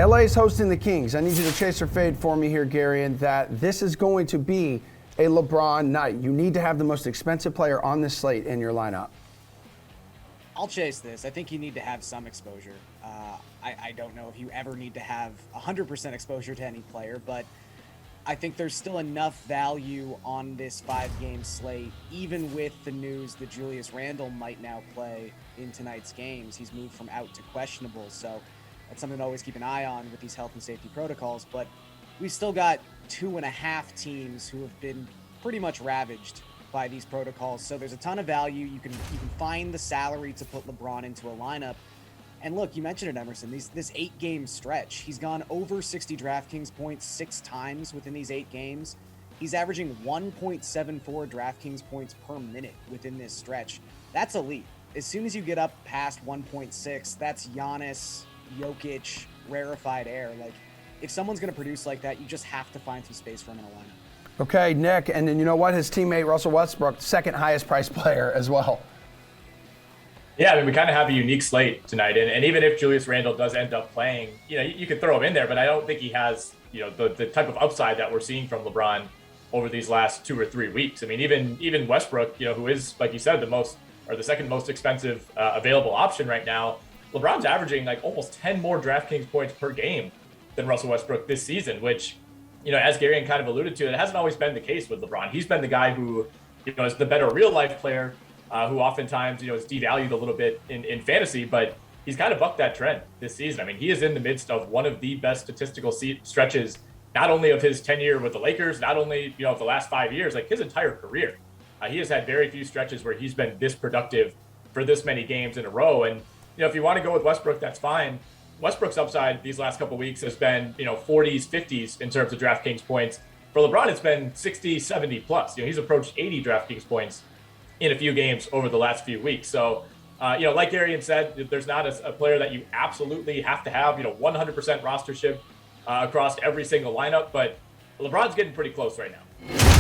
LA is hosting the Kings. I need you to chase or fade for me here, Garion, that this is going to be a LeBron night. You need to have the most expensive player on this slate in your lineup. I'll chase this. I think you need to have some exposure. I don't know if you ever need to have 100% exposure to any player, but I think there's still enough value on this 5-game slate, even with the news that Julius Randle might now play in tonight's games. He's moved from out to questionable, so that's something to always keep an eye on with these health and safety protocols. But we've still got 2.5 teams who have been pretty much ravaged by these protocols. So there's a ton of value. You can find the salary to put LeBron into a lineup. And look, you mentioned it, Emerson, this 8-game stretch. He's gone over 60 DraftKings points 6 times within these 8 games. He's averaging 1.74 DraftKings points per minute within this stretch. That's elite. As soon as you get up past 1.6, that's Giannis, Jokic, rarefied air. Like, if someone's going to produce like that, you just have to find some space for him in a lineup. Okay, Nick, and then you know what? His teammate Russell Westbrook, second highest priced player as well. Yeah, I mean, we kind of have a unique slate tonight, and even if Julius Randle does end up playing, you could throw him in there, but I don't think he has, the type of upside that we're seeing from LeBron over these last 2 or 3 weeks. I mean, even Westbrook, who is, like you said, the second most expensive available option right now, LeBron's averaging like almost 10 more DraftKings points per game than Russell Westbrook this season, which, as Garion kind of alluded to, it hasn't always been the case with LeBron. He's been the guy who, is the better real life player, who oftentimes, is devalued a little bit in fantasy, but he's kind of bucked that trend this season. I mean, he is in the midst of one of the best statistical stretches, not only of his tenure with the Lakers, not only, of the last 5 years, like his entire career. He has had very few stretches where he's been this productive for this many games in a row. And, if you want to go with Westbrook, that's fine. Westbrook's upside these last couple of weeks has been, 40s, 50s in terms of DraftKings points. For LeBron, it's been 60, 70 plus. He's approached 80 DraftKings points in a few games over the last few weeks. So, like Garion said, there's not a player that you absolutely have to have, 100% rostership across every single lineup, but LeBron's getting pretty close right now.